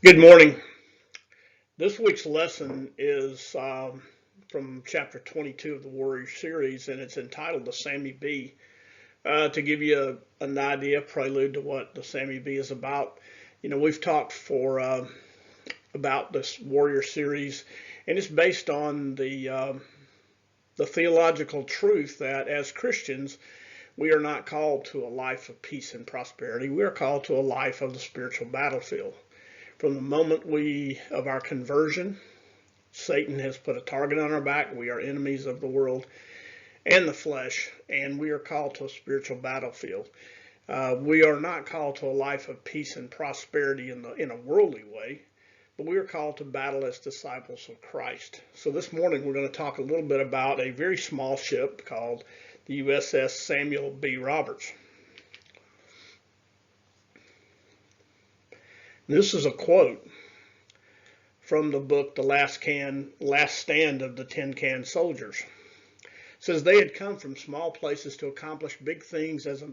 Good morning. This week's lesson is from chapter 22 of the Warrior series, and it's entitled The Sammy B. To give you an idea, prelude to what the Sammy B is about. We've talked about this Warrior series, and it's based on the theological truth that as Christians, we are not called to a life of peace and prosperity. We are called to a life of the spiritual battlefield. From the moment of our conversion, Satan has put a target on our back. We are enemies of the world and the flesh, and we are called to a spiritual battlefield. We are not called to a life of peace and prosperity in a worldly way, but we are called to battle as disciples of Christ. So this morning we're going to talk a little bit about a very small ship called the USS Samuel B Roberts. This is a quote from the book The Last Stand of the Tin Can Soldiers. It says they had come from small places to accomplish big things as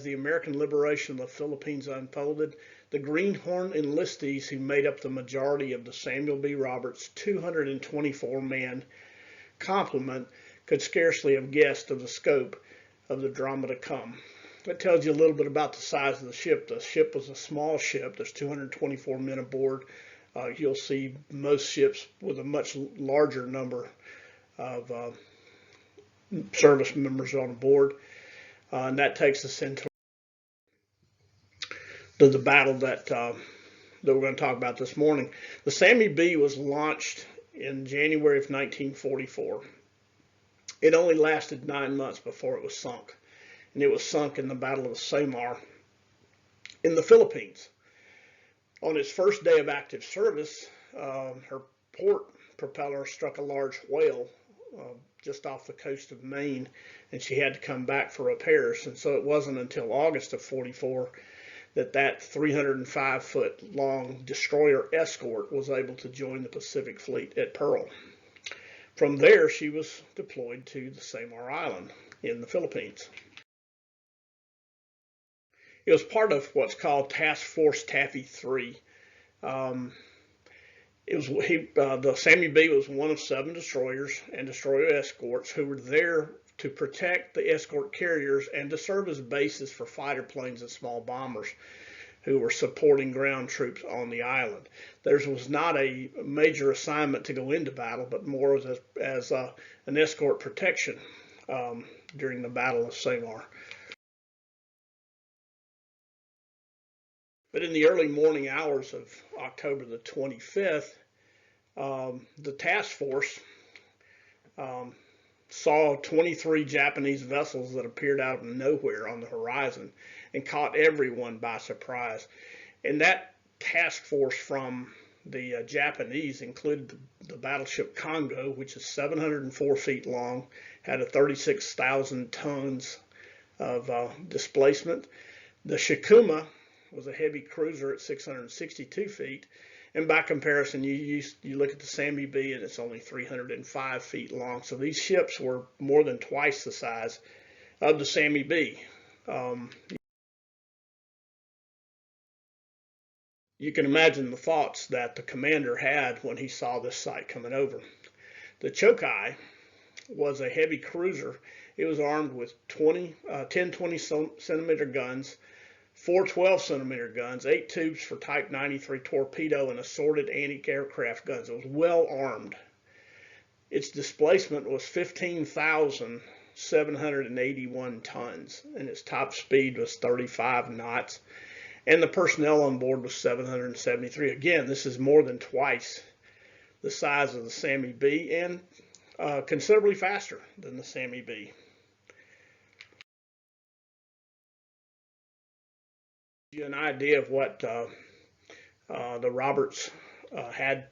the American liberation of the Philippines unfolded. The greenhorn enlistees who made up the majority of the Samuel B. Roberts 224-man complement could scarcely have guessed of the scope of the drama to come. That tells you a little bit about the size of the ship. The ship was a small ship. There's 224 men aboard. You'll see most ships with a much larger number of service members on board. And that takes us into the battle that we're going to talk about this morning. The Sammy B was launched in January of 1944. It only lasted 9 months before it was sunk. And it was sunk in the Battle of Samar in the Philippines. On its first day of active service, her port propeller struck a large whale just off the coast of Maine, and she had to come back for repairs. And so it wasn't until August of 44 that 305-foot long destroyer escort was able to join the Pacific Fleet at Pearl. From there, she was deployed to the Samar Island in the Philippines. It was part of what's called Task Force Taffy 3. The Sammy B was one of 7 destroyers and destroyer escorts who were there to protect the escort carriers and to serve as bases for fighter planes and small bombers who were supporting ground troops on the island. Theirs was not a major assignment to go into battle, but more as an escort protection during the Battle of Samar. But in the early morning hours of October the 25th, the task force saw 23 Japanese vessels that appeared out of nowhere on the horizon and caught everyone by surprise. And that task force from the Japanese included the battleship Congo, which is 704 feet long, had a 36,000 tons of displacement. The Shikuma was a heavy cruiser at 662 feet, and by comparison, you look at the Sammy B and it's only 305 feet long. So these ships were more than twice the size of the Sammy B. You can imagine the thoughts that the commander had when he saw this sight coming over. The Chokai was a heavy cruiser. It was armed with 10 20-centimeter guns, 4 12-centimeter guns, 8 tubes for Type 93 torpedo, and assorted anti-aircraft guns. It was well armed. Its displacement was 15,781 tons, and its top speed was 35 knots, and the personnel on board was 773. Again, this is more than twice the size of the Sammy B and considerably faster than the Sammy B. You an idea of what the Roberts had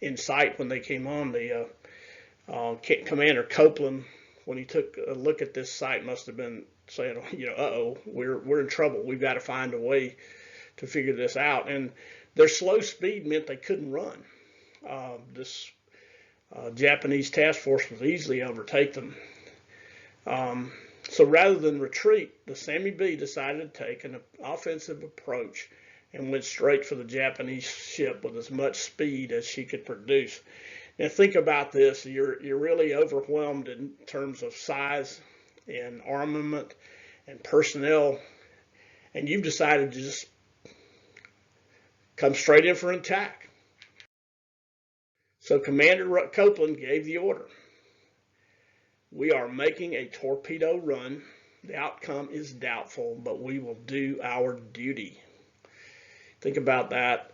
in sight when they came on. The Commander Copeland, when he took a look at this sight, must have been saying, uh-oh, we're in trouble. We've got to find a way to figure this out. And their slow speed meant they couldn't run. This Japanese task force would easily overtake them. So rather than retreat, the Sammy B decided to take an offensive approach and went straight for the Japanese ship with as much speed as she could produce. Now think about this, you're really overwhelmed in terms of size and armament and personnel, and you've decided to just come straight in for an attack. So Commander Copeland gave the order. We are making a torpedo run. The outcome is doubtful, but we will do our duty. Think about that.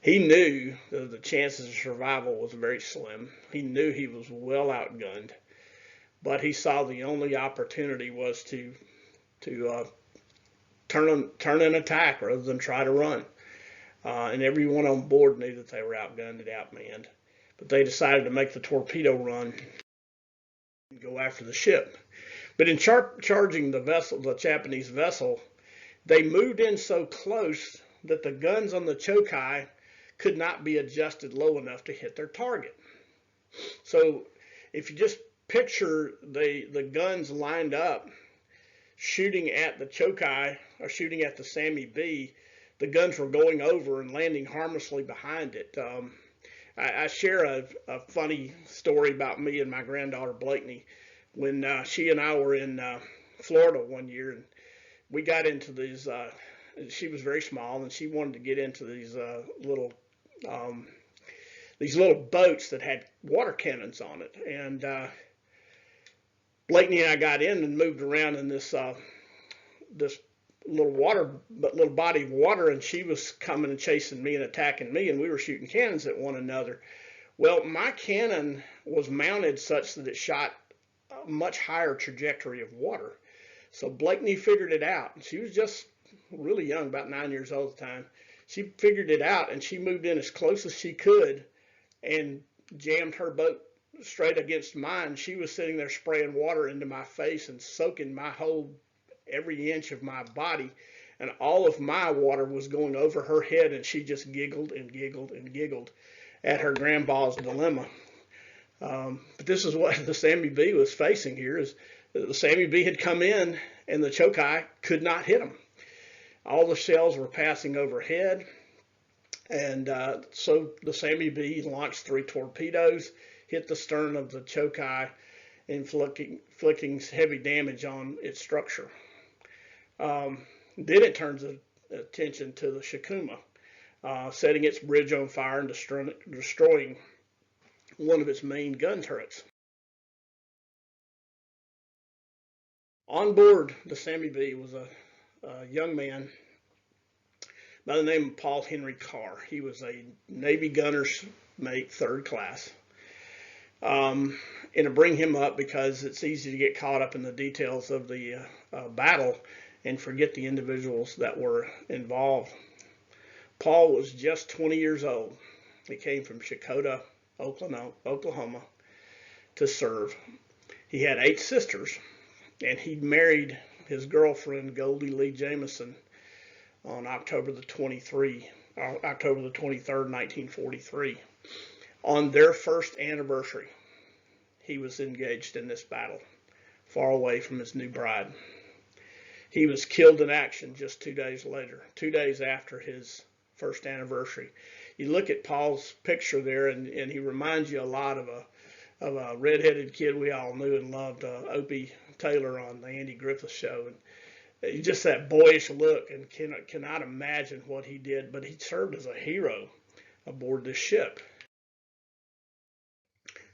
He knew that the chances of survival was very slim. He knew he was well outgunned, but he saw the only opportunity was to turn an attack rather than try to run. And everyone on board knew that they were outgunned and outmanned, but they decided to make the torpedo run and go after the ship. But in charging the Japanese vessel, they moved in so close that the guns on the chokai could not be adjusted low enough to hit their target. So if you just picture the guns lined up shooting at the chokai or shooting at the Sammy B, the guns were going over and landing harmlessly behind it. I share a funny story about me and my granddaughter Blakeney when she and I were in Florida one year, and we got into these. She was very small, and she wanted to get into these little boats that had water cannons on it. And Blakeney and I got in and moved around in this little body of water, and she was coming and chasing me and attacking me, and we were shooting cannons at one another. Well, my cannon was mounted such that it shot a much higher trajectory of water. So Blakeney figured it out. She was just really young, about 9 years old at the time. She figured it out, and she moved in as close as she could and jammed her boat straight against mine. She was sitting there spraying water into my face and soaking every inch of my body, and all of my water was going over her head, and she just giggled and giggled and giggled at her grandpa's dilemma. But this is what the Sammy B was facing here, is the Sammy B had come in, and the chokai could not hit him. All the shells were passing overhead, and so the Sammy B launched 3 torpedoes, hit the stern of the chokai, inflicting heavy damage on its structure. Then it turns attention to the Shikuma, setting its bridge on fire and destroying one of its main gun turrets. On board the Sammy B was a young man by the name of Paul Henry Carr. He was a Navy gunner's mate, 3rd class. And to bring him up because it's easy to get caught up in the details of the battle and forget the individuals that were involved. Paul was just 20 years old. He came from Chakotah, Oklahoma, to serve. He had 8 sisters, and he married his girlfriend, Goldie Lee Jameson, on October the 23rd, 1943. On their first anniversary, he was engaged in this battle, far away from his new bride. He was killed in action just 2 days later, 2 days after his first anniversary. You look at Paul's picture there, and he reminds you a lot of a redheaded kid we all knew and loved, Opie Taylor on the Andy Griffith Show. And just that boyish look, and cannot imagine what he did, but he served as a hero aboard this ship.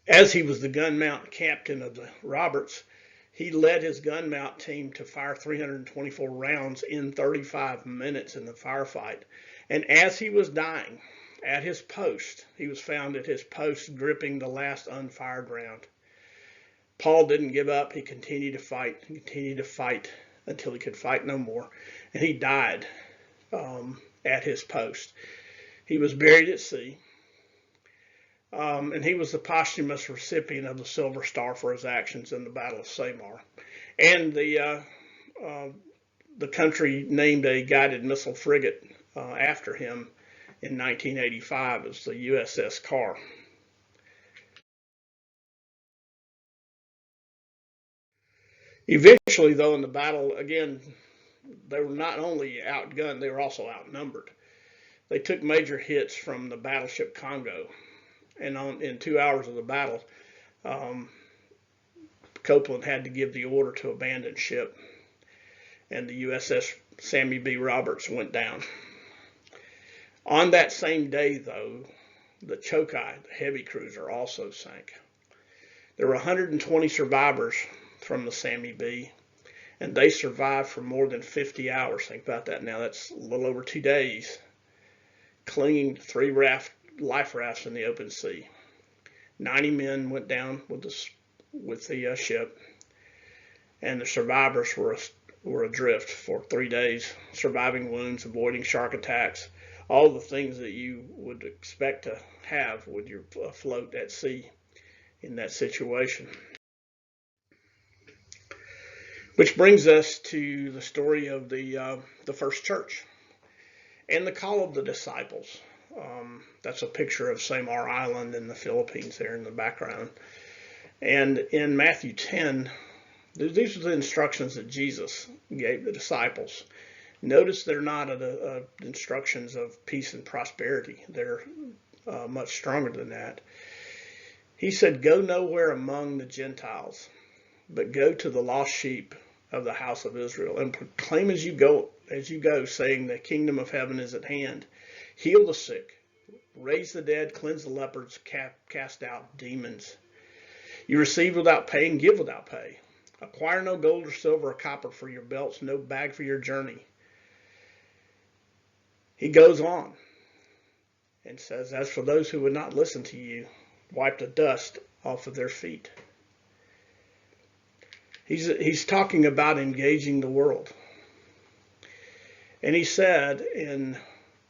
As he was the gun mount captain of the Roberts, he led his gun mount team to fire 324 rounds in 35 minutes in the firefight. And as he was dying at his post, he was found at his post gripping the last unfired round. Paul didn't give up. He continued to fight until he could fight no more. And he died at his post. He was buried at sea. And he was the posthumous recipient of the Silver Star for his actions in the Battle of Samar. And the country named a guided missile frigate after him in 1985 as the USS Carr. Eventually, though, in the battle, again, they were not only outgunned, they were also outnumbered. They took major hits from the battleship Congo, and in 2 hours of the battle, um, Copeland had to give the order to abandon ship, and the USS Sammy B Roberts went down. On that same day, though, the Chokai, the heavy cruiser, also sank. There were 120 survivors from the Sammy B, and they survived for more than 50 hours. Think about that now. That's a little over 2 days, clinging to 3 life rafts in the open sea. 90 men went down with the ship, and the survivors were adrift for 3 days, surviving wounds, avoiding shark attacks, all the things that you would expect to have when you're afloat at sea in that situation. Which brings us to the story of the first church and the call of the disciples. That's a picture of Samar Island in the Philippines there in the background. And in Matthew 10, these are the instructions that Jesus gave the disciples. Notice they're not instructions of peace and prosperity. They're much stronger than that. He said, "Go nowhere among the Gentiles, but go to the lost sheep of the house of Israel, and proclaim as you go, saying, the kingdom of heaven is at hand. Heal the sick, raise the dead, cleanse the lepers, cast out demons. You receive without pay and give without pay. Acquire no gold or silver or copper for your belts, no bag for your journey." He goes on and says, "As for those who would not listen to you, wipe the dust off of their feet." He's talking about engaging the world. And he said in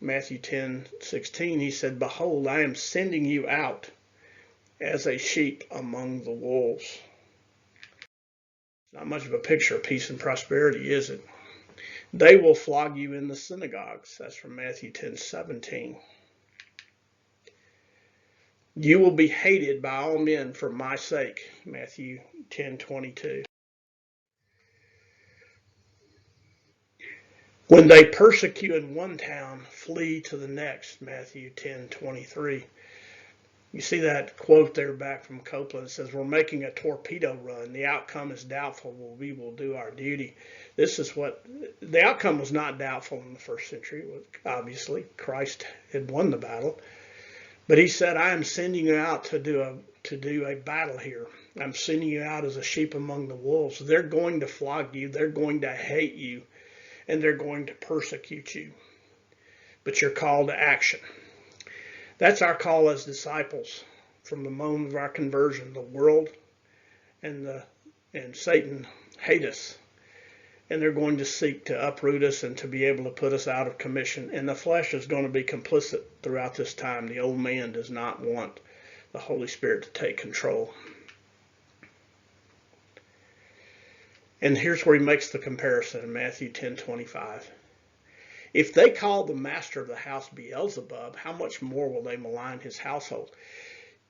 Matthew 10:16, he said, "Behold, I am sending you out as a sheep among the wolves." Not much of a picture of peace and prosperity, is it? "They will flog you in the synagogues." That's from Matthew 10:17. "You will be hated by all men for my sake." Matthew 10:22. "When they persecute in one town, flee to the next." Matthew 10:23. You see that quote there back from Copeland. It says, "We're making a torpedo run. The outcome is doubtful. We will do our duty." This is what the outcome was not doubtful in the first century. Obviously, Christ had won the battle. But he said, "I am sending you out to do a battle here. I'm sending you out as a sheep among the wolves." They're going to flog you. They're going to hate you. And they're going to persecute you. But you're called to action. That's our call as disciples from the moment of our conversion. The world and Satan hate us, and they're going to seek to uproot us and to be able to put us out of commission. And the flesh is going to be complicit throughout this time. The old man does not want the Holy Spirit to take control. And here's where he makes the comparison in Matthew 10:25. "If they call the master of the house Beelzebub, how much more will they malign his household?"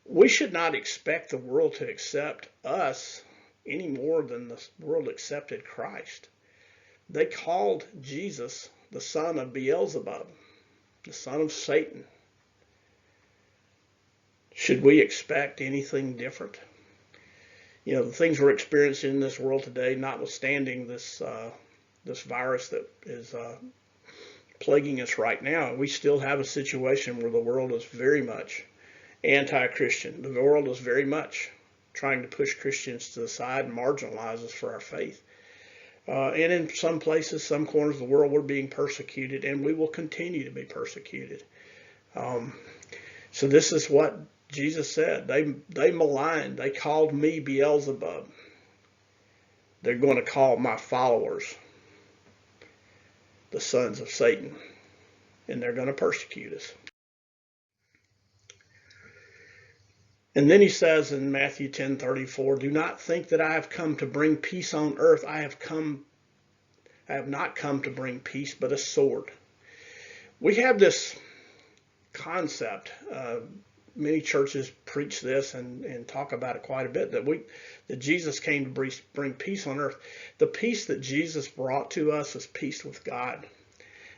We should not expect the world to accept us any more than the world accepted Christ. They called Jesus the son of Beelzebub, the son of Satan. Should we expect anything different? You know, the things we're experiencing in this world today, notwithstanding this virus that is plaguing us right now, we still have a situation where the world is very much anti-Christian. The world is very much trying to push Christians to the side and marginalize us for our faith. And in some places, some corners of the world, we're being persecuted, and we will continue to be persecuted. So this is what Jesus said. They maligned. They called me Beelzebub. They're going to call my followers the sons of Satan, and they're going to persecute us. And then he says in Matthew 10:34, "Do not think that I have come to bring peace on earth. I have not come to bring peace, but a sword." We have this concept many churches preach this and talk about it quite a bit, that Jesus came to bring peace on earth. The peace that Jesus brought to us is peace with God,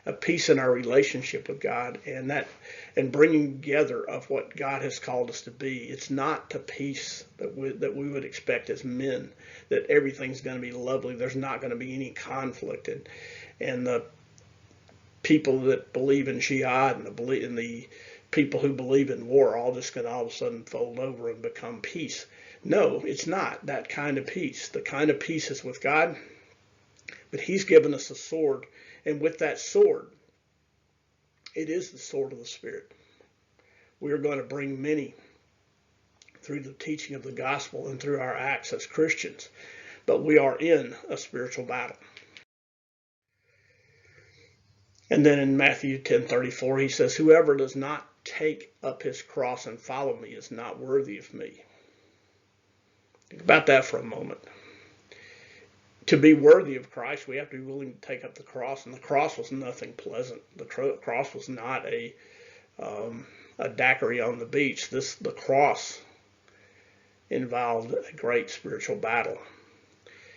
a peace in our relationship with God, and bringing together of what God has called us to be. It's not the peace that we would expect as men, that everything's going to be lovely. There's not going to be any conflict, and the people that believe in jihad and the people who believe in war are all just going to all of a sudden fold over and become peace. No, it's not that kind of peace. The kind of peace is with God, but He's given us a sword. And with that sword, it is the sword of the Spirit. We are going to bring many through the teaching of the gospel and through our acts as Christians. But we are in a spiritual battle. And then in Matthew 10:34, he says, whoever does not take up his cross and follow me is not worthy of me. Think about that for a moment. To be worthy of Christ, we have to be willing to take up the cross, and the cross was nothing pleasant. The cross was not a daiquiri on the beach. The cross involved a great spiritual battle.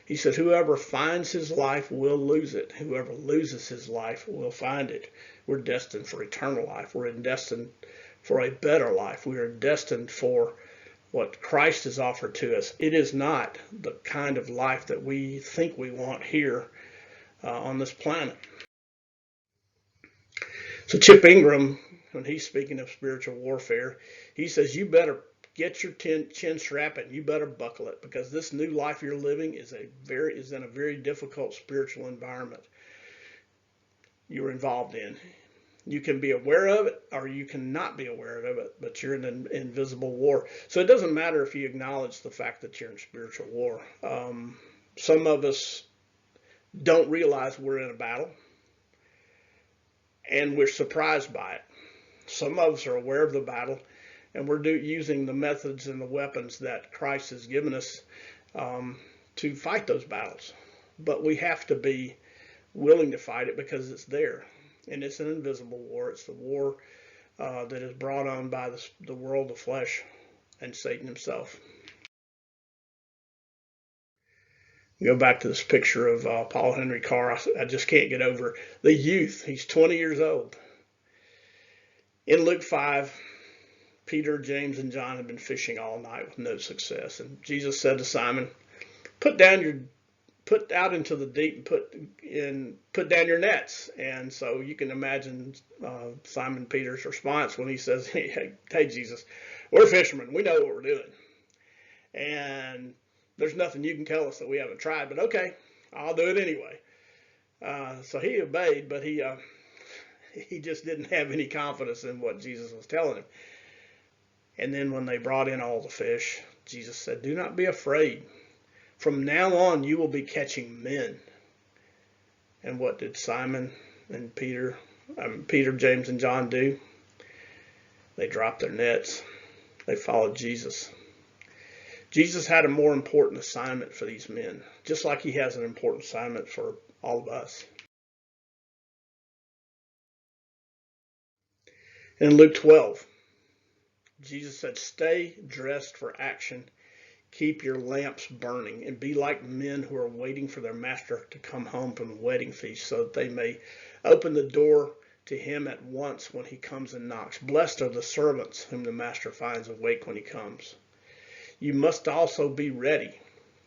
He said, whoever finds his life will lose it. Whoever loses his life will find it. We're destined for eternal life. We're destined for a better life. We are destined for what Christ has offered to us. It is not the kind of life that we think we want here on this planet. So Chip Ingram, when he's speaking of spiritual warfare, he says, you better get your chin strap and you better buckle it, because this new life you're living is in a very difficult spiritual environment you're involved in. You can be aware of it or you cannot be aware of it, but you're in an invisible war. So it doesn't matter if you acknowledge the fact that you're in spiritual war. Some of us don't realize we're in a battle, and we're surprised by it. Some of us are aware of the battle, and we're using the methods and the weapons that Christ has given us to fight those battles. But we have to be willing to fight it because it's there. And it's an invisible war. It's the war that is brought on by the world, the flesh, and Satan himself. Go back to this picture of Paul Henry Carr. I just can't get over the youth. He's 20 years old. In Luke 5, Peter, James, and John had been fishing all night with no success. And Jesus said to Simon, put out into the deep and put down your nets. And so you can imagine Simon Peter's response when he says, hey Jesus, we're fishermen. We know what we're doing. And there's nothing you can tell us that we haven't tried, but okay, I'll do it anyway. So he obeyed, but he just didn't have any confidence in what Jesus was telling him. And then when they brought in all the fish, Jesus said, do not be afraid. From now on, you will be catching men. And what did Simon and Peter, James, and John do? They dropped their nets. They followed Jesus. Jesus had a more important assignment for these men, just like he has an important assignment for all of us. In Luke 12, Jesus said, stay dressed for action. Keep your lamps burning and be like men who are waiting for their master to come home from the wedding feast, so that they may open the door to him at once when he comes and knocks. Blessed are the servants whom the master finds awake when he comes. You must also be ready,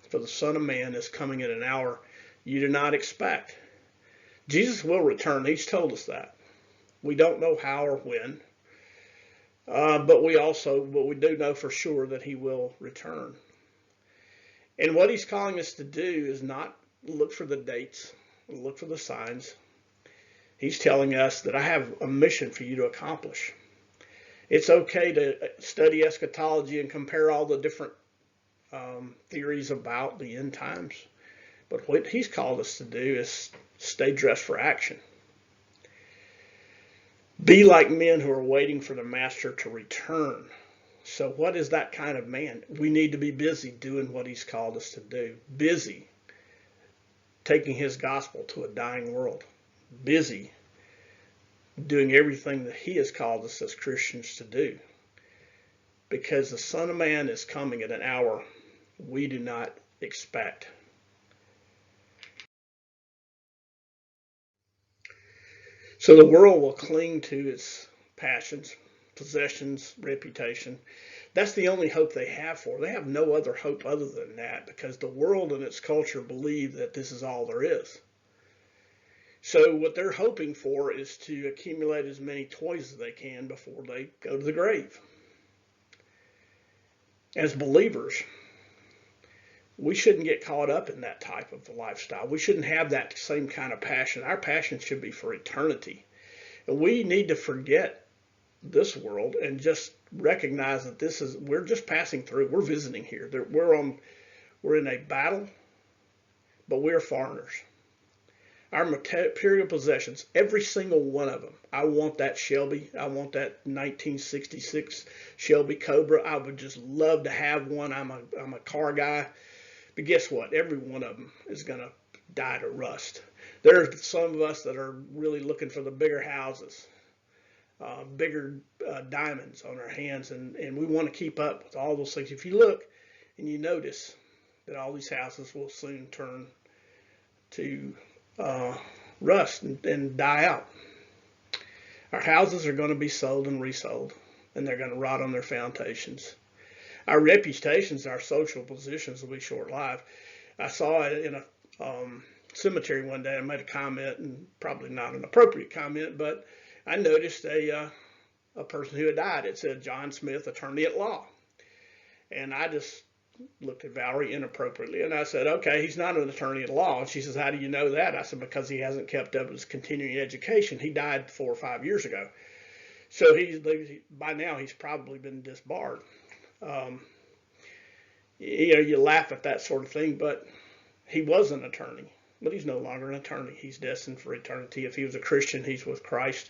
for the Son of Man is coming at an hour you do not expect. Jesus will return. He's told us that. We don't know how or when, but we do know for sure that he will return. And what he's calling us to do is not look for the dates, look for the signs. He's telling us that I have a mission for you to accomplish. It's okay to study eschatology and compare all the different theories about the end times. But what he's called us to do is stay dressed for action. Be like men who are waiting for the master to return. So what is that kind of man? We need to be busy doing what he's called us to do. Busy taking his gospel to a dying world. Busy doing everything that he has called us as Christians to do. because the Son of Man is coming at an hour we do not expect. So the world will cling to its passions, possessions, reputation. That's the only hope they have for. They have no other hope other than that, because the world and its culture believe that this is all there is. So what they're hoping for is to accumulate as many toys as they can before they go to the grave. As believers, we shouldn't get caught up in that type of lifestyle. We shouldn't have that same kind of passion. Our passion should be for eternity. And we need to forget this world and just recognize that we're just passing through. We're visiting here. We're in a battle, but we're foreigners. Our material possessions, every single one of them. I want that Shelby. I want that 1966 Shelby Cobra. I would just love to have one. I'm a car guy. But guess what? Every one of them is going to die to rust. There are some of us that are really looking for the bigger houses, bigger diamonds on our hands, and we want to keep up with all those things. If you look and you notice that all these houses will soon turn to rust and die out. Our houses are going to be sold and resold, and they're going to rot on their foundations. Our reputations, our social positions will be short-lived. I saw it in a cemetery one day. I made a comment, and probably not an appropriate comment, but I noticed a person who had died. It said John Smith, attorney at law. And I just looked at Valerie inappropriately, and I said, okay, he's not an attorney at law. And she says, how do you know that? I said, because he hasn't kept up his continuing education. He died 4 or 5 years ago. So by now he's probably been disbarred. You laugh at that sort of thing, but he was an attorney, but he's no longer an attorney. He's destined for eternity. If he was a Christian, he's with Christ.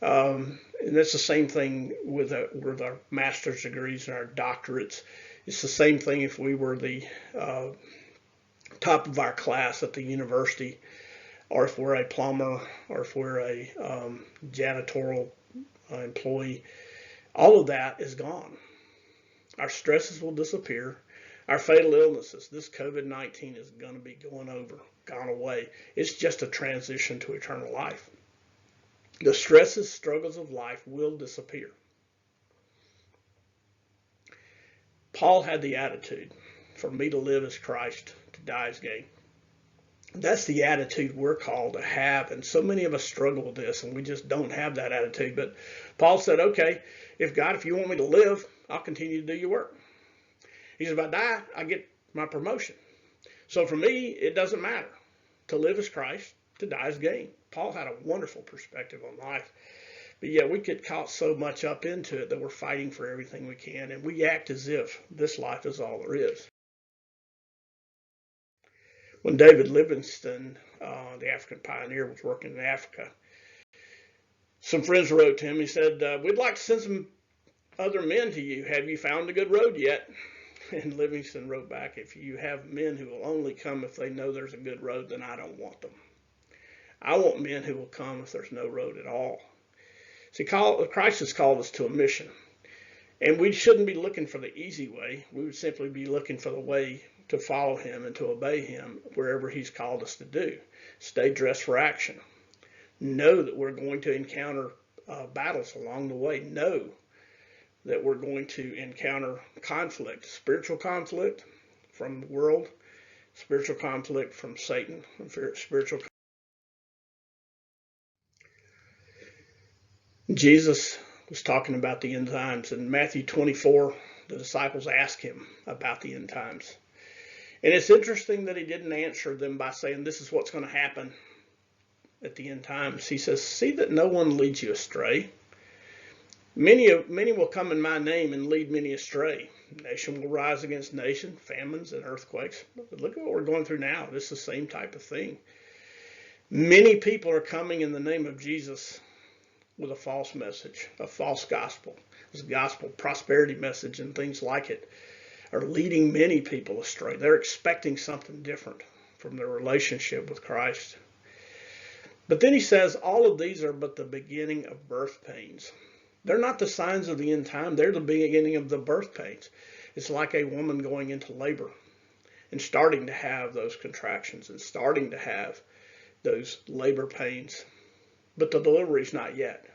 And that's the same thing with our master's degrees and our doctorates. It's the same thing if we were the top of our class at the university, or if we're a plumber, or if we're a janitorial employee. All of that is gone. Our stresses will disappear. Our fatal illnesses, this COVID-19 is going to be gone away. It's just a transition to eternal life. The stresses, struggles of life will disappear. Paul had the attitude, for me to live as Christ, to die as gain. That's the attitude we're called to have, and so many of us struggle with this, and we just don't have that attitude. But Paul said, okay, if you want me to live, I'll continue to do your work. He said, if I die, I get my promotion. So for me, it doesn't matter. To live as Christ, to die as gain. Paul had a wonderful perspective on life. But yeah, we get caught so much up into it that we're fighting for everything we can, and we act as if this life is all there is. When David Livingstone, the African pioneer, was working in Africa, some friends wrote to him. He said, we'd like to send some other men to you. Have you found a good road yet? And Livingstone wrote back, if you have men who will only come if they know there's a good road, then I don't want them. I want men who will come if there's no road at all. See, Christ has called us to a mission. And we shouldn't be looking for the easy way. We would simply be looking for the way to follow him and to obey him wherever he's called us to do. Stay dressed for action. Know that we're going to encounter battles along the way. Know that we're going to encounter conflict, spiritual conflict from the world, spiritual conflict from Satan, spiritual conflict. Jesus was talking about the end times. In Matthew 24, the disciples asked him about the end times. And it's interesting that he didn't answer them by saying, this is what's going to happen at the end times. He says, see that no one leads you astray. Many will come in my name and lead many astray. Nation will rise against nation, famines and earthquakes. Look at what we're going through now. This is the same type of thing. Many people are coming in the name of Jesus with a false message, a false gospel. This gospel prosperity message and things like it are leading many people astray. They're expecting something different from their relationship with Christ. But then he says, all of these are but the beginning of birth pains. They're not the signs of the end time. They're the beginning of the birth pains. It's like a woman going into labor and starting to have those contractions and starting to have those labor pains. But the delivery's not yet.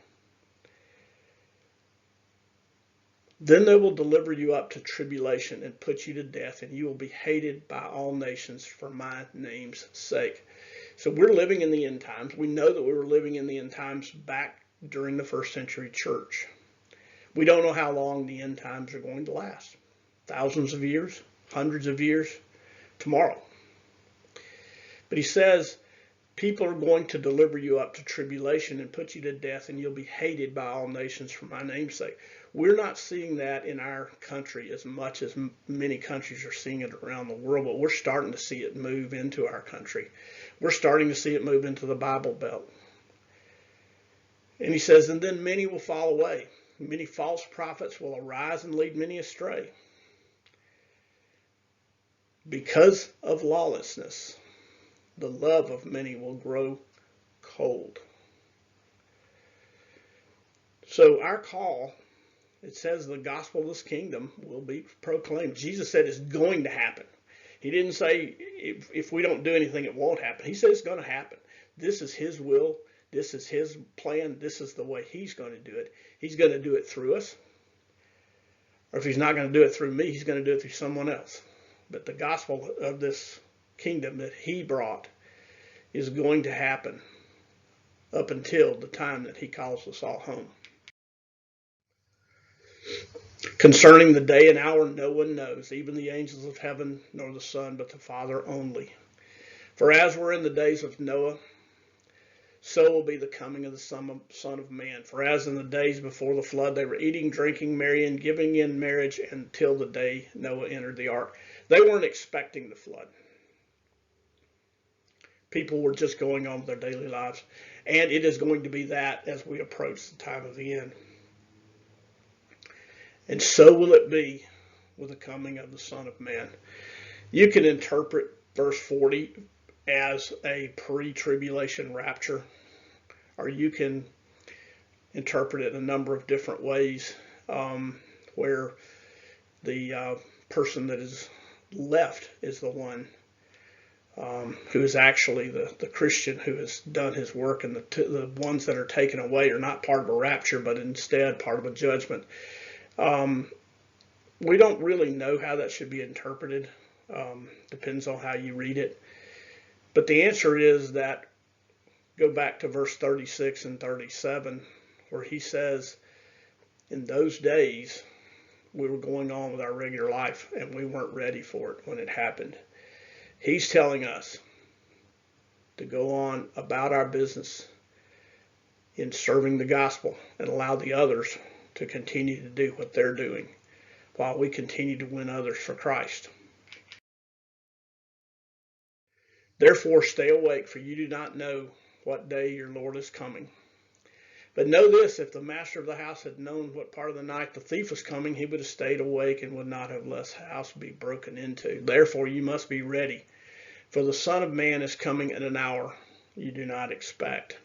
Then they will deliver you up to tribulation and put you to death, and you will be hated by all nations for my name's sake. So we're living in the end times. We know that we were living in the end times back during the first century church. We don't know how long the end times are going to last. Thousands of years, hundreds of years, tomorrow. But he says, people are going to deliver you up to tribulation and put you to death, and you'll be hated by all nations for my name's sake. We're not seeing that in our country as much as many countries are seeing it around the world, but we're starting to see it move into our country. We're starting to see it move into the Bible Belt. And he says, and then many will fall away. Many false prophets will arise and lead many astray. Because of lawlessness, the love of many will grow cold. So our call, it says the gospel of this kingdom will be proclaimed. Jesus said it's going to happen. He didn't say if we don't do anything, it won't happen. He said it's going to happen. This is his will. This is his plan. This is the way he's going to do it. He's going to do it through us. Or if he's not going to do it through me, he's going to do it through someone else. But the gospel of this kingdom that he brought is going to happen up until the time that he calls us all home. Concerning the day and hour, no one knows, even the angels of heaven, nor the Son, but the Father only. For as were in the days of Noah, so will be the coming of the Son of Man. For as in the days before the flood, they were eating, drinking, marrying, giving in marriage until the day Noah entered the ark. They weren't expecting the flood. People were just going on with their daily lives. And it is going to be that as we approach the time of the end. And so will it be with the coming of the Son of Man. You can interpret verse 40 as a pre-tribulation rapture, or you can interpret it a number of different ways, where the person that is left is the one who is actually the Christian who has done his work, and the ones that are taken away are not part of a rapture, but instead part of a judgment. We don't really know how that should be interpreted. Depends on how you read it. But the answer is that, go back to verse 36 and 37, where he says, in those days, we were going on with our regular life, and we weren't ready for it when it happened. He's telling us to go on about our business in serving the gospel and allow the others to continue to do what they're doing while we continue to win others for Christ. Therefore, stay awake, for you do not know what day your Lord is coming. But know this, if the master of the house had known what part of the night the thief was coming, he would have stayed awake and would not have let the house be broken into. Therefore, you must be ready, for the Son of Man is coming at an hour you do not expect.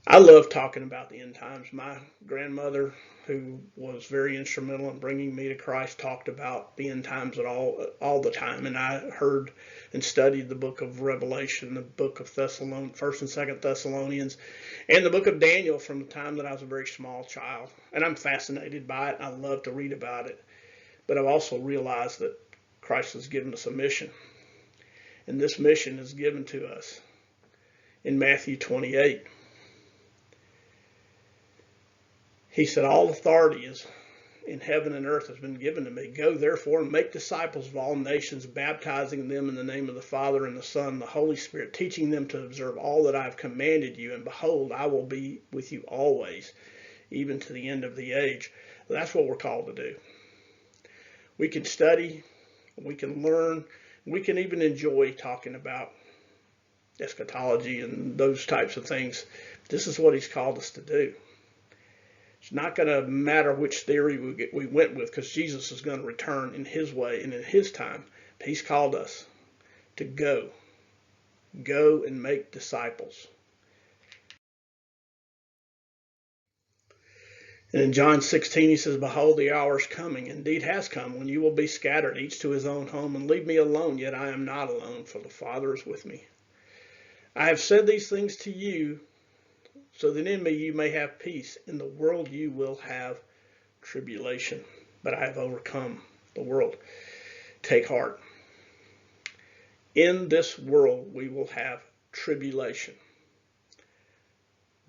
I love talking about the end times. My grandmother, who was very instrumental in bringing me to Christ, talked about the end times all the time. And I heard and studied the book of Revelation, the book of 1st and 2nd Thessalonians, and the book of Daniel from the time that I was a very small child. And I'm fascinated by it. I love to read about it. But I've also realized that Christ has given us a mission. And this mission is given to us in Matthew 28. He said, all authority is in heaven and earth has been given to me. Go therefore and make disciples of all nations, baptizing them in the name of the Father and the Son and the Holy Spirit, teaching them to observe all that I have commanded you. And behold, I will be with you always, even to the end of the age. That's what we're called to do. We can study, we can learn, we can even enjoy talking about eschatology and those types of things. This is what he's called us to do. It's not going to matter which theory we went with, because Jesus is going to return in his way and in his time. But he's called us to go and make disciples. And in John 16, he says, behold, the hour is coming, indeed has come, when you will be scattered, each to his own home, and leave me alone, yet I am not alone, for the Father is with me. I have said these things to you, so that in me you may have peace. In the world you will have tribulation, but I have overcome the world. Take heart. In this world we will have tribulation.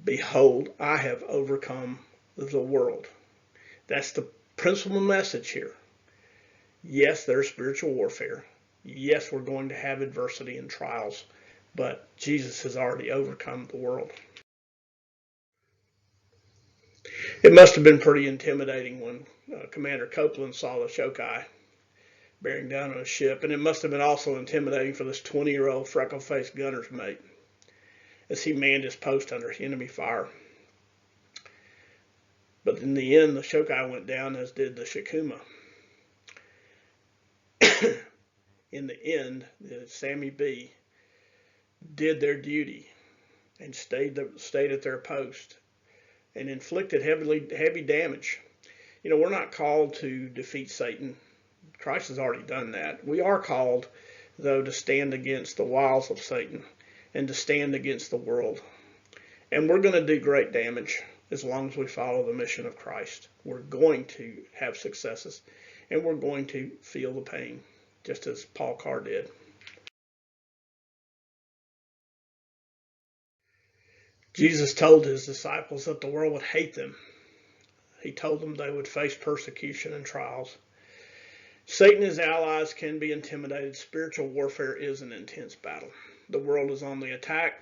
Behold, I have overcome the world. That's the principal message here. Yes, there's spiritual warfare. Yes, we're going to have adversity and trials, but Jesus has already overcome the world. It must have been pretty intimidating when Commander Copeland saw the Shokai bearing down on a ship, and it must have been also intimidating for this 20-year-old freckle-faced gunner's mate as he manned his post under enemy fire. But in the end, the Shokai went down, as did the Shikuma. In the end, the Sammy B did their duty and stayed at their post and inflicted heavy damage. You know, we're not called to defeat Satan. Christ has already done that. We are called, though, to stand against the wiles of Satan and to stand against the world. And we're going to do great damage as long as we follow the mission of Christ. We're going to have successes, and we're going to feel the pain, just as Paul Carr did. Jesus told his disciples that the world would hate them. He told them they would face persecution and trials. Satan and his allies can be intimidated. Spiritual warfare is an intense battle. The world is on the attack,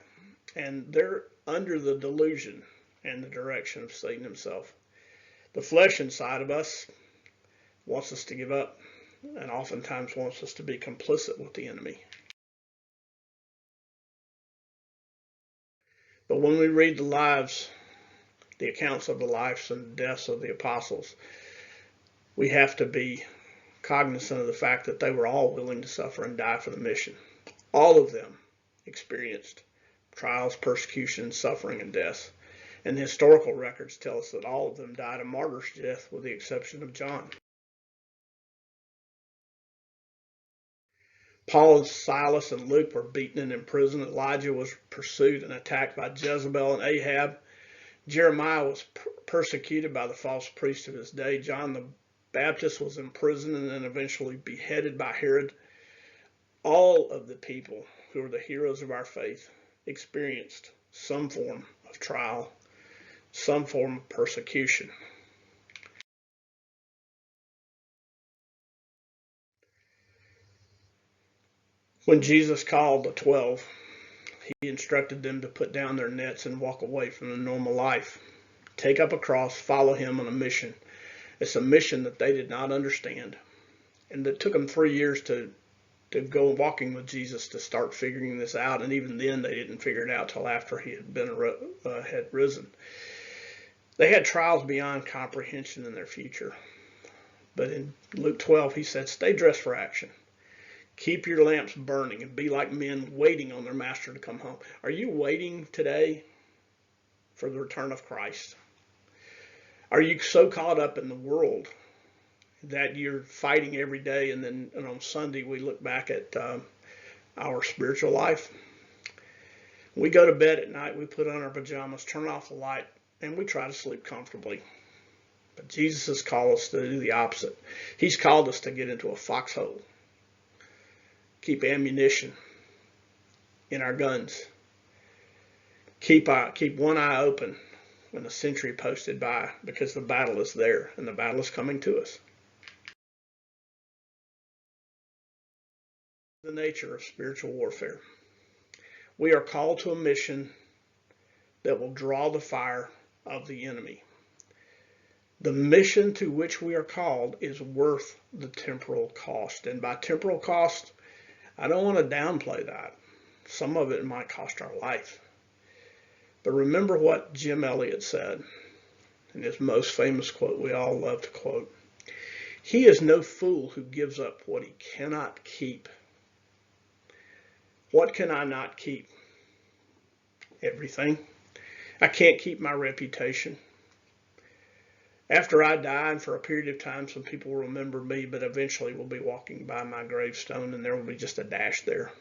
and they're under the delusion and the direction of Satan himself. The flesh inside of us wants us to give up and oftentimes wants us to be complicit with the enemy. But when we read the accounts of the lives and deaths of the apostles, we have to be cognizant of the fact that they were all willing to suffer and die for the mission. All of them experienced trials, persecution, suffering, and death. And the historical records tell us that all of them died a martyr's death with the exception of John. Paul, Silas, and Luke were beaten and imprisoned. Elijah was pursued and attacked by Jezebel and Ahab. Jeremiah was persecuted by the false priest of his day. John the Baptist was imprisoned and then eventually beheaded by Herod. All of the people who are the heroes of our faith experienced some form of trial, some form of persecution. When Jesus called the 12, he instructed them to put down their nets and walk away from the normal life. Take up a cross, follow him on a mission. It's a mission that they did not understand. And it took them 3 years to go walking with Jesus to start figuring this out. And even then, they didn't figure it out till after he had risen. They had trials beyond comprehension in their future. But in Luke 12, he said, stay dressed for action. Keep your lamps burning and be like men waiting on their master to come home. Are you waiting today for the return of Christ? Are you so caught up in the world that you're fighting every day, and then on Sunday we look back at our spiritual life? We go to bed at night, we put on our pajamas, turn off the light, and we try to sleep comfortably. But Jesus has called us to do the opposite. He's called us to get into a foxhole. Keep ammunition in our guns. Keep one eye open when the sentry posted by, because the battle is there and the battle is coming to us. The nature of spiritual warfare. We are called to a mission that will draw the fire of the enemy. The mission to which we are called is worth the temporal cost. And by temporal cost, I don't want to downplay that. Some of it might cost our life. But remember what Jim Elliot said in his most famous quote we all love to quote. He is no fool who gives up what he cannot keep. What can I not keep? Everything. I can't keep my reputation. After I die, and for a period of time, some people will remember me, but eventually will be walking by my gravestone, and there will be just a dash there.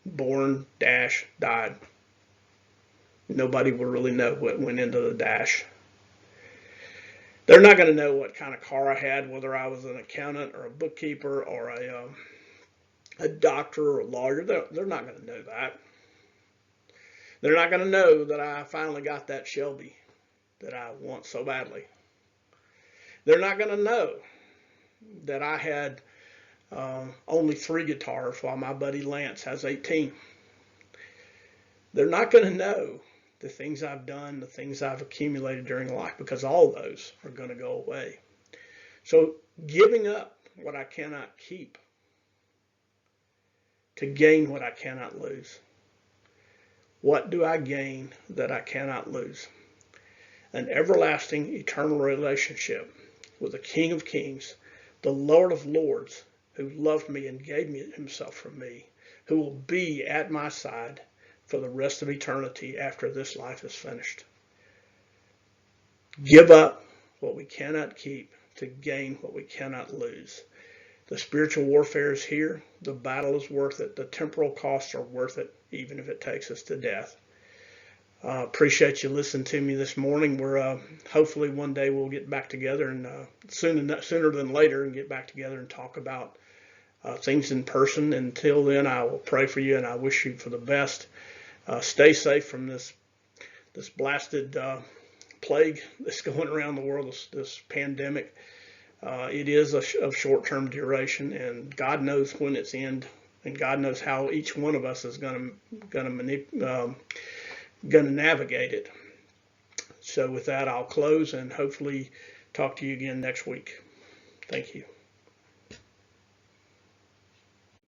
Born, dash, died. Nobody will really know what went into the dash. They're not going to know what kind of car I had, whether I was an accountant or a bookkeeper or a doctor or a lawyer. They're not going to know that. They're not going to know that I finally got that Shelby that I want so badly. They're not going to know that I had only 3 guitars while my buddy Lance has 18. They're not going to know the things I've done, the things I've accumulated during life, because all those are going to go away. So giving up what I cannot keep to gain what I cannot lose. What do I gain that I cannot lose? An everlasting, eternal relationship with the King of Kings, the Lord of Lords, who loved me and gave me himself for me, who will be at my side for the rest of eternity after this life is finished. Give up what we cannot keep to gain what we cannot lose. The spiritual warfare is here. The battle is worth it. The temporal costs are worth it, even if it takes us to death. Appreciate you listening to me this morning. We're hopefully one day we'll get back together, and sooner than later, and get back together and talk about things in person. Until then, I will pray for you, and I wish you for the best. Stay safe from this blasted plague that's going around the world, this pandemic. It is of short-term duration, and God knows when it's end, and God knows how each one of us is going to navigate it. So with that, I'll close and hopefully talk to you again next week. Thank you.